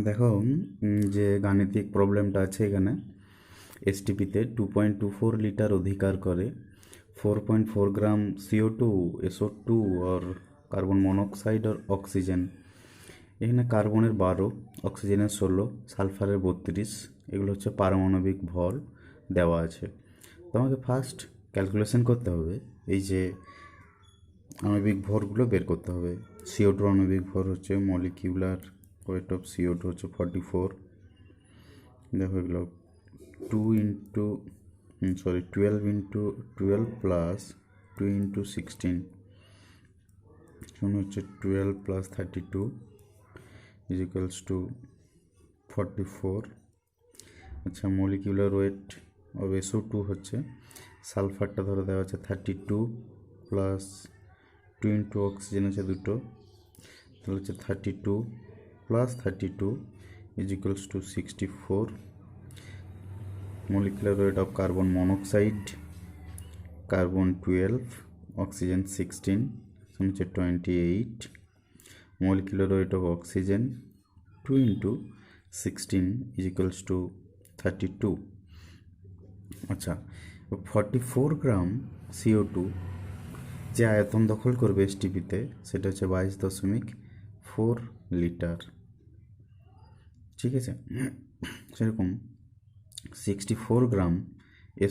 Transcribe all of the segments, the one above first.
দেখো যে গাণিতিক প্রবলেমটা আছে এখানে এসটিপিতে 2.24 লিটার অধিকার করে 4.4 গ্রাম CO2 SO2 और কার্বন মনোক্সাইড আর অক্সিজেন। এখানে কার্বনের 12, অক্সিজেনের 16, সালফারের 32, এগুলো হচ্ছে পারমাণবিক ভর দেওয়া আছে। তোমাকে ফার্স্ট ক্যালকুলেশন করতে হবে, এই যে আণবিক ভরগুলো বের করতে হবে। CO2 আণবিক ভর হচ্ছে মলিকিউলার ওয়েট অফ CO2 হচ্ছে 44। দেখো এগুলো 12 ইন্টু 12 প্লাস 2 ইন্টু 16 হচ্ছে 12 প্লাস 32 ইজ ইকুয়ালস টু 44। আচ্ছা, মলিকিউলার ওয়েট অফ SO2 হচ্ছে, সালফারটা ধরে দেওয়া আছে 32 প্লাস 2 ইন্টু অক্সিজেন আছে দুটো, তাহলে হচ্ছে 32 plus 32 is equals to 64. molecular weight of carbon monoxide, carbon 12, oxygen 16, so much 28. molecular weight of oxygen 2 into 16 is equals to 32. আচ্ছা, 44 গ্রাম CO2 যে আয়তন দখল করবে এসটিপিতে সেটা হচ্ছে 22.4 লিটার। ঠিক আছে, সেরকম 64 গ্রাম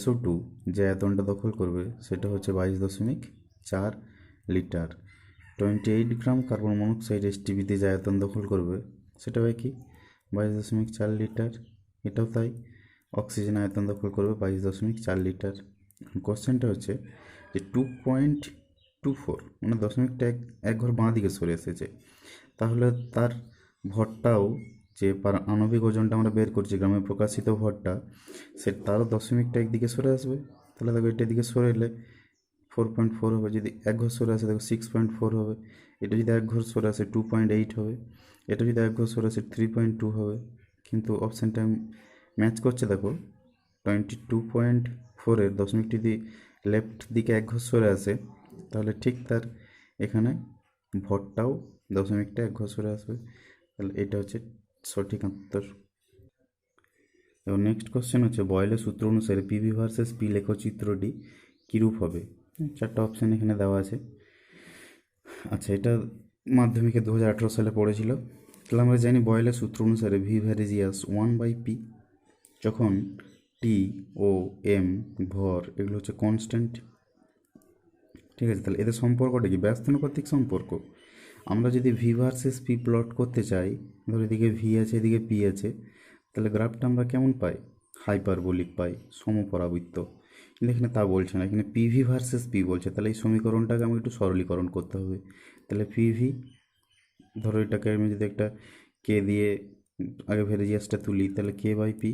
SO2 যে আয়তনটা দখল করবে সেটা হচ্ছে 22.4 লিটার। 28 গ্রাম কার্বন মনোক্সাইড এসটিপিতে যে আয়তন দখল করবে সেটা হয় কি 22.4 লিটার, এটাও তাই। অক্সিজেন আয়তন দখল করবে 22.4 লিটার। কোশ্চেনটা হচ্ছে যে 2.24 মানে দশমিকটা এক ঘর বাঁ দিকে সরে এসেছে, তাহলে তার ভরটাও যে আণবিক ওজনটা আমরা বের করছি গ্রামে প্রকাশিত ভরটা, সে তারও দশমিকটা একদিকে সরে আসবে। তাহলে দেখো এটা দিকে সরে এলে 4.4 হবে, যদি এক ঘর সরে আসে দেখো 6.4 হবে, এটা যদি এক ঘর সরে আসে 2.8 হবে, এটা যদি এক ঘর সরে আসে 3.2 হবে। কিন্তু অপশানটা ম্যাচ করছে, দেখো 22.4-এর দশমিকটি যদি লেফট দিকে এক ঘর সরে আসে তাহলে ঠিক তার এখানে ভরটাও দশমিকটা এক ঘর সরে আসবে। তাহলে এটা হচ্ছে সঠিক উত্তর। এবং নেক্সট কোশ্চেন হচ্ছে বয়েলের সূত্র অনুসারে পিভি ভার্সেস পি লেখচিত্রটি কীরূপ হবে। 4টা অপশান এখানে দেওয়া আছে। আচ্ছা, এটা মাধ্যমিকে 2018 সালে পড়েছিল। তাহলে আমরা জানি বয়েলের সূত্র অনুসারে ভি ভ্যারিজিয়াস 1/p, যখন টি ও এম ভর এগুলো হচ্ছে কনস্ট্যান্ট। ঠিক আছে, তাহলে এদের সম্পর্কটা কি ব্যস্তানুপাতিক সম্পর্ক। আমরা যদি ভি ভার্সেস পি প্লট করতে চাই, ধর এদিকে ভি আছে এদিকে পি আছে, তাহলে গ্রাফটা আমরা কেমন পাই, হাইপারবোলিক পাই, সমপরাবৃত্ত। কিন্তু এখানে তা বলছে না, এখানে পিভি ভার্সেস পি বলছে। তাহলে এই সমীকরণটাকে আমাকে একটু সরলীকরণ করতে হবে। তাহলে পিভি, ধরো এটাকে আমি যদি একটা কে দিয়ে আগে ভেরিজিয়াসটা তুলি, তাহলে কে বাই পি,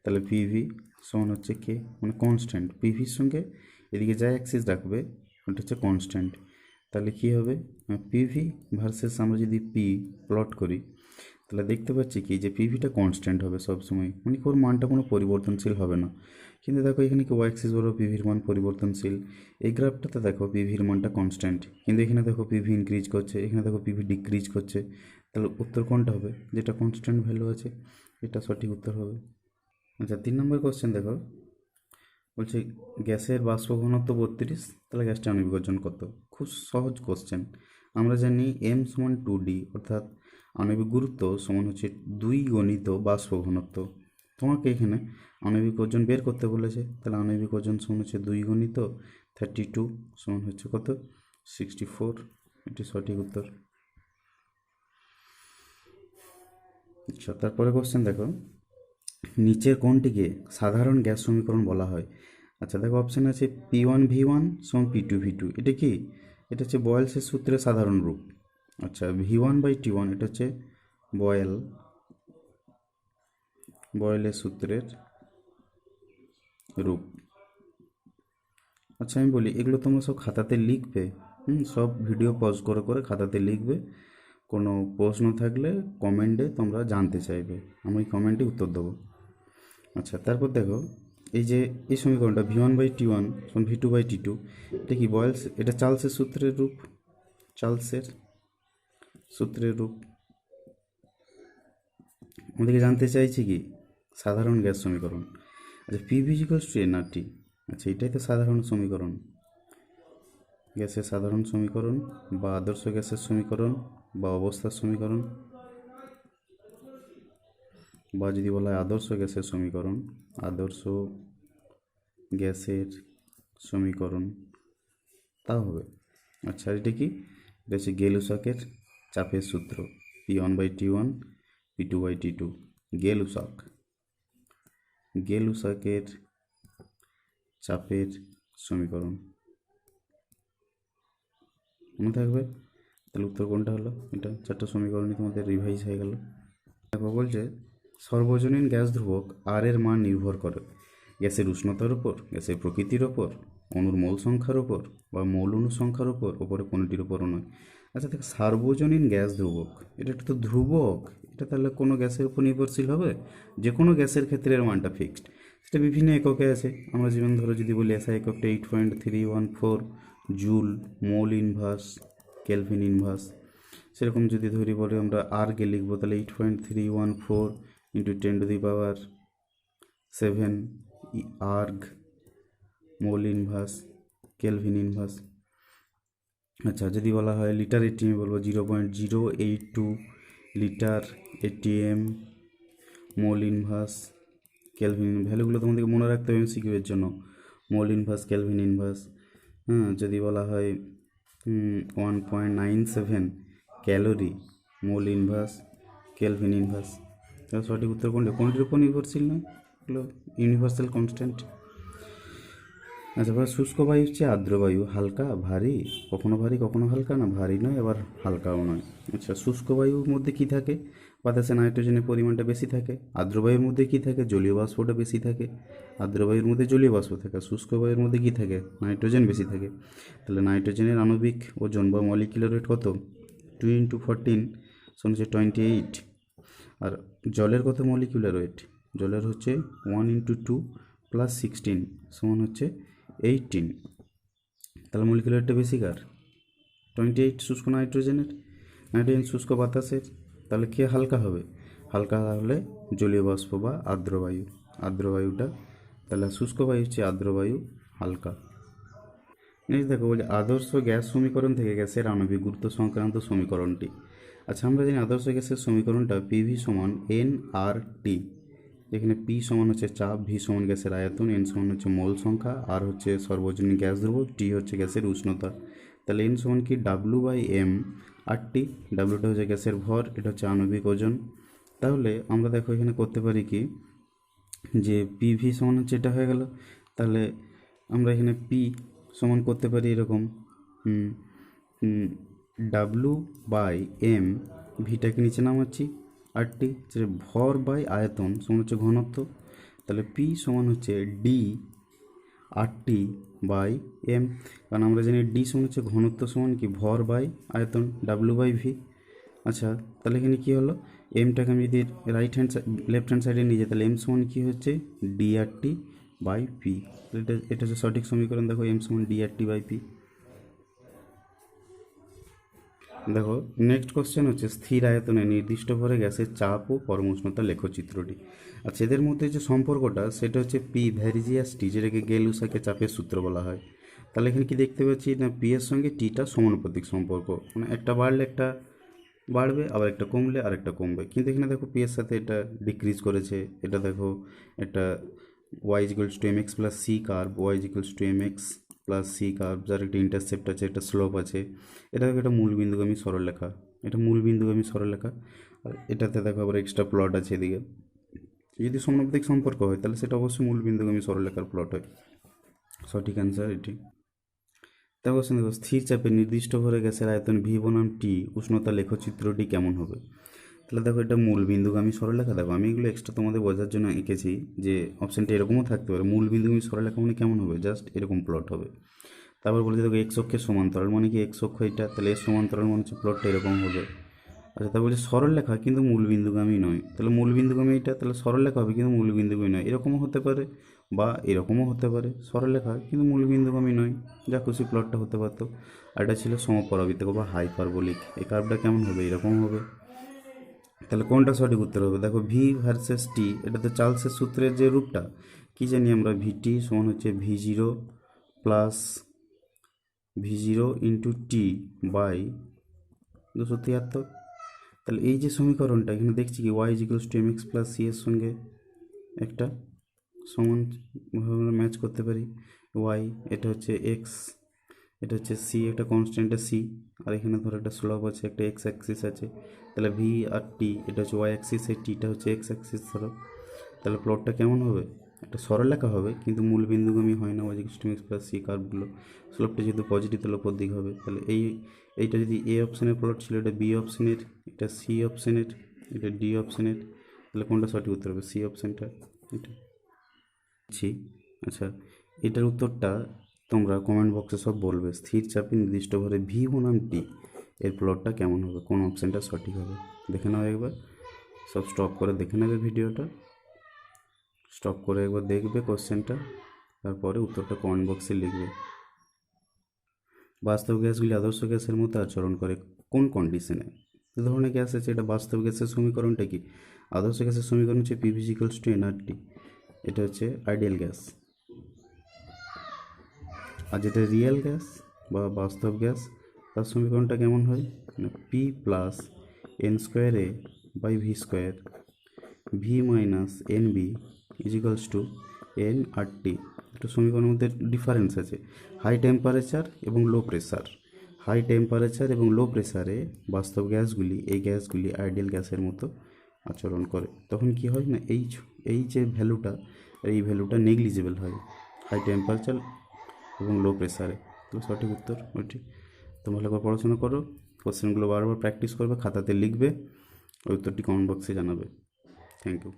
তাহলে পিভি সমান হচ্ছে কে, মানে কনস্ট্যান্ট। পিভির সঙ্গে এদিকে যা অ্যাক্সিস রাখবে ওটা হচ্ছে কনস্ট্যান্ট। তাহলে কী হবে, পিভি ভার্সেস আমরা যদি পি প্লট করি তাহলে দেখতে পাচ্ছি কি যে পিভিটা কনস্ট্যান্ট হবে সবসময়, মানে ওর মানটা কোনো পরিবর্তনশীল হবে না। কিন্তু দেখো এখানে কি ওয়াই অ্যাক্সিস বড় পিভির মান পরিবর্তনশীল। এই গ্রাফটাতে দেখো পিভির মানটা কনস্ট্যান্ট, কিন্তু এখানে দেখো পিভি ইনক্রিজ করছে, এখানে দেখো পিভি ডিক্রিজ করছে। তাহলে উত্তর কোনটা হবে, যেটা কনস্ট্যান্ট ভ্যালু আছে, এটা সঠিক উত্তর হবে। আচ্ছা, 3 নম্বর কোশ্চেন দেখো, বলছে গ্যাসের বাষ্প ঘনত্ব 32, তাহলে গ্যাসটা আণবিক ওজন কত। খুব সহজ কোশ্চেন। আমরা জানি m সমান 2d, অর্থাৎ আণবিক গুরুত্ব সমান হচ্ছে 2 গণিত বাষ্প ঘনত্ব। তোমাকে এখানে আণবিক ওজন বের করতে বলেছে, তাহলে আণবিক ওজন সমান হচ্ছে 2 গণিত 32 সমান হচ্ছে কত 64। এটি সঠিক উত্তর। আচ্ছা, তারপরে কোশ্চেন দেখো, নিচের কোনটিকে সাধারণ গ্যাস সমীকরণ বলা হয়? আচ্ছা দেখো, অপশান আছে P1V1 সমান P2V2। এটা কি? এটা হচ্ছে বয়েলসের সূত্রের সাধারণ রূপ। আচ্ছা, V1/T1 এটা হচ্ছে বয়েলের সূত্রের রূপ। আচ্ছা আমি বলি, এগুলো তোমরা সব খাতাতে লিখবে, সব ভিডিও পজ করে করে খাতাতে লিখবে। কোনো প্রশ্ন থাকলে কমেন্টে তোমরা জানতে চাইবে, আমি ওই কমেন্টে উত্তর দেবো। আচ্ছা, তারপর দেখো, এই যে এই সমীকরণটা V1/T1 সমান V2/T2, এটা কি বয়েলস, এটা চার্লসের সূত্রের রূপ। চার্লসের সূত্রের রূপ। আমাদেরকে জানতে চাইছি কি সাধারণ গ্যাস সমীকরণ। আচ্ছা, PV=NRT। আচ্ছা, এটাই তো সাধারণ সমীকরণ, গ্যাসের সাধারণ সমীকরণ বা আদর্শ গ্যাসের সমীকরণ বা অবস্থার সমীকরণ, বা যদি বলা হয় আদর্শ গ্যাসের সমীকরণ, আদর্শ গ্যাসের সমীকরণ তাও হবে। আচ্ছা, এটা কি? এটা হচ্ছে গেলুসাকের চাপের সূত্র, P1/T1 P2/T2। গেলুসাকের চাপের সমীকরণ মনে থাকবে। তাহলে উত্তর কোনটা হলো? এটা 4টা সমীকরণই তোমাদের রিভাইজ হয়ে গেল। দেখো বলছে, সর্বজনীন গ্যাস ধ্রুবক আর এর মান নির্ভর করে গ্যাসের উষ্ণতার উপর, গ্যাসের প্রকৃতির ওপর, অণুর মোল সংখ্যার উপর বা মৌল অণু সংখ্যার উপর, ওপরে কোনোটির ওপরও নয়। আচ্ছা দেখ, সার্বজনীন গ্যাস ধ্রুবক, এটা তো ধ্রুবক, এটা তাহলে কোনো গ্যাসের উপর নির্ভরশীল হবে? যে কোনো গ্যাসের ক্ষেত্রে এর মানটা ফিক্সড। সেটা বিভিন্ন এককে আছে। আমরা যেমন ধরো যদি বলি এসআই এককটা 8.314 joule, mole inverse, kelvin inverse. সেরকম যদি ধরি বলে আমরা আর্গে লিখবো, তাহলে 8.314 into 10⁻7 erg, mole inverse, kelvin inverse. আচ্ছা, যদি বলা হয় লিটার এটিএম বলবো 0.082 litre atm, mole inverse, kelvin. ভ্যালুগুলো তোমাদেরকে মনে রাখতে হবে এমসিকিউ এর জন্য, মোল ইনভার্স, কেলভিন ইনভার্স। যদি বলা হয় 1.97 calorie, mole inverse, kelvin inverse. তাহলে সঠিক উত্তর কোনটির উপর নির্ভরশীল নয়? এগুলো ইউনিভার্সাল কনস্ট্যান্ট। আচ্ছা, এবার শুষ্ক বায়ু হচ্ছে আর্দ্র বায়ু, হালকা ভারী, কখনো ভারী কখনো হালকা, না ভারী নয় আবার হালকাও নয়। আচ্ছা, শুষ্ক বায়ুর মধ্যে কি থাকে? বাতাসে নাইট্রোজেনের পরিমাণটা বেশি থাকে। আর্দ্র বায়ুর মধ্যে কি থাকে? জলীয় বাষ্পটা বেশি থাকে। আর্দ্র বায়ুর মধ্যে জলীয় বাষ্প থাকে, শুষ্ক বায়ুর মধ্যে কি থাকে? নাইট্রোজেন বেশি থাকে। তাহলে নাইট্রোজেনের আণবিক ওজন বা মলিকুলার ওয়েট কত? 2 × 14 সমান হচ্ছে 28। আর জলের কত মলিকুলার ওয়েট? জলের হচ্ছে 1 × 2 + 16 সমান হচ্ছে 18। তাহলে মলিকুলার ওয়েটটা বেশি কার? 28 শুষ্ক নাইট্রোজেনের, নাইট্রোজেন শুষ্ক বাতাসের। তাহলে কে হালকা হবে? হালকা হলে জলীয় বাষ্প বা আর্দ্রবায়ু, আর্দ্রবায়ুটা। তাহলে শুষ্ক বায়ু হচ্ছে আর্দ্রবায়ু, হালকা। নেক্সট দেখো, বলে আদর্শ গ্যাস সমীকরণ থেকে গ্যাসের আণবিক গুরুত্ব সংক্রান্ত সমীকরণটি। আচ্ছা, আমরা জানি আদর্শ গ্যাসের সমীকরণটা PV সমান nRT। এখানে P সমান হচ্ছে চাপ, V সমান গ্যাসের আয়তন, N সমান হচ্ছে মোল সংখ্যা, আর হচ্ছে সর্বজনীন গ্যাস ধ্রুবক, T হচ্ছে গ্যাসের উষ্ণতা। তাহলে N সমান কি W/m, আর T, ডাব্লুটা হচ্ছে গ্যাসের ভর, এটা হচ্ছে আণবিক ওজন। তাহলে আমরা দেখো এখানে করতে পারি কি, যে PV সমান হচ্ছে এটা হয়ে গেল। তাহলে আমরা এখানে P সমান করতে পারি এরকম, W/m, ভিটাকে নিচে নামাচ্ছি, আর টি যে ভর বাই আয়তন সমান হচ্ছে ঘনত্ব। তাহলে P সমান হচ্ছে D/RT/m, কারণ আমরা জানি D সমান হচ্ছে ঘনত্ব সমান কি ভর বাই আয়তন, W/v। আচ্ছা, তাহলে এখানে কী হলো, এমটাকে আমি যদি লেফট হ্যান্ড সাইডে নিয়ে যাই, তাহলে M সমান কী হচ্ছে DRT/P। এটা হচ্ছে সঠিক সমীকরণ। দেখো M সমান DRT/P। দেখো নেক্সট কোশ্চেন হচ্ছে, স্থির আয়তনে নির্দিষ্ট ভরে গ্যাসের চাপ ও পরমউষ্ণতা লেখচিত্রটি। আচ্ছা, এদের মধ্যে যে সম্পর্কটা সেটা হচ্ছে P ভ্যারিজিয়াস T, যেটাকে গেলুসাকে চাপের সূত্র বলা হয়। তাহলে এখানে কি দেখতে পাচ্ছি না, P এর সঙ্গে টিটা সমানুপাতিক সম্পর্ক, মানে একটা বাড়লে একটা বাড়বে, আবার একটা কমলে আর একটা কমবে। কিন্তু এখানে দেখো পি এর সাথে এটা ডিক্রিজ করেছে। এটা দেখো এটা y equals to m x plus c curve, y equals to m x plus c curve, যার একটা ইন্টারসেপ্ট আছে, একটা স্লোপ আছে। এটা দেখো এটা মূল বিন্দুগামী সরলরেখা, এটা মূল বিন্দুগামী সরলরেখা। আর এটাতে দেখো আবার এক্সট্রা প্লট আছে এদিকে। যদি সমানুপাতিক সম্পর্ক হয় তাহলে সেটা অবশ্যই মূল বিন্দুগামী সরলরেখার প্লট হয়। সঠিক অ্যান্সার এটি। দেখো দেখো স্থির চাপে নির্দিষ্ট ভরে গ্যাসের আয়তন ভি বনাম টি, উষ্ণতা লেখচিত্রটি কেমন হবে? তাহলে দেখো এটা মূল বিন্দুগামী সরলরেখা। দেখো আমি এগুলো এক্সট্রা তোমাদের বোঝার জন্য এঁকেছি যে অপশানটা এরকমও থাকতে পারে। মূল বিন্দুগামী সরলরেখা মানে কেমন হবে, জাস্ট এরকম প্লট হবে। তারপর বলছে দেখো এক্স অক্ষের সমান্তরাল মানে কি, এক্স অক্ষ এটা, তাহলে এর সমান্তরাল মানে হচ্ছে প্লটটা এরকম হবে। আচ্ছা তা বলছে সরলরেখা কিন্তু মূল বিন্দুগামী নয়, তাহলে মূল বিন্দুগামী এটা, তাহলে সরলরেখা হবে কিন্তু মূল বিন্দুগামী নয়। এরকমও হতে পারে বা এরকমও হতে পারে, সরলরেখা কিন্তু মূল বিন্দুগামী নয়, যা খুশি প্লটটা হতে পারতো। আর এটা ছিল সমপরাবৃত্ত বা হাইপারবোলিক। এই কার্ভটা কেমন হবে, এরকম হবে। তাহলে কোনটা সঠিক উত্তর হবে? দেখো ভি ভার্সেস টি, এটা তো চার্লসের সূত্রের যে রূপটা কি জানি আমরা, ভিটি সমান হচ্ছে v zero into t by 273। তাহলে এই যে সমীকরণটা এখানে দেখছি কি y equals to m x plus c এর সঙ্গে একটা সমান আমরা ম্যাচ করতে পারি। ওয়াই এটা হচ্ছে এক্স, এটা হচ্ছে সি, একটা কনস্ট্যান্টটা সি, আর এখানে ধরো একটা স্লোপ আছে, একটা এক্স অ্যাক্সিস আছে। তাহলে ভি আর টি এটা হচ্ছে ওয়াই অ্যাক্সিস, এই টিটা হচ্ছে এক্স অ্যাক্সিস ধরো। তাহলে প্লটটা কেমন হবে? একটা সরলরেখা হবে কিন্তু মূল বিন্দুগামী হয় না, Y equals to X plus C কার্ভগুলো। স্লোপটা যেহেতু পজিটিভ তাহলে উপর দিক হবে। তাহলে এইটা যদি এ অপশানের প্লট ছিল, এটা বি অপশানের, এটা সি অপশানের, এটা ডি অপশানের, তাহলে কোনটা সঠিক উত্তর হবে? সি অপশানটা এটা। আচ্ছা এটার উত্তরটা তোমরা কমেন্ট বক্সে সব বলবে। স্থির চাপে নির্দিষ্ট ভরে ভি বনাম টি এর প্লটটা কেমন হবে, কোন অপশানটা সঠিক হবে? দেখে নাও একবার, সব স্টপ করে দেখে নেবে ভিডিওটা, স্টপ করে একবার দেখবে কোশ্চেনটা, তারপরে উত্তরটা কমেন্ট বক্সে লিখবে। বাস্তব গ্যাসগুলি আদর্শ গ্যাসের মতো আচরণ করে কোন কন্ডিশনে? যে ধরনের গ্যাস আছে, এটা বাস্তব গ্যাসের সমীকরণটা কি? আদর্শ গ্যাসের সমীকরণ হচ্ছে পিভি ইকুয়ালস টু এনআরটি, এটা হচ্ছে আইডিয়াল গ্যাস। আর যেটা রিয়েল গ্যাস বা বাস্তব গ্যাস, তার সমীকরণটা কেমন হয় না, P plus N square A by V square V minus N B equals to N R T. একটা সমীকরণের মধ্যে ডিফারেন্স আছে, হাই টেম্পারেচার এবং লো প্রেসার। হাই টেম্পারেচার এবং লো প্রেসারে বাস্তব গ্যাসগুলি, এই গ্যাসগুলি আইডিয়াল গ্যাসের মতো আচরণ করে। তখন কি হয় না, এই যে ভ্যালুটা, এই ভ্যালুটা নেগলিজেবল হয় হাই টেম্পারেচার এবং লো প্রেসারে। তো সঠিক উত্তর ওইটি। তোমরা একবার পড়াশোনা করো, কোশ্চেনগুলো বারবার প্র্যাকটিস করবে, খাতাতে লিখবে, ওই উত্তরটি কমেন্ট বক্সে জানাবে। Thank you.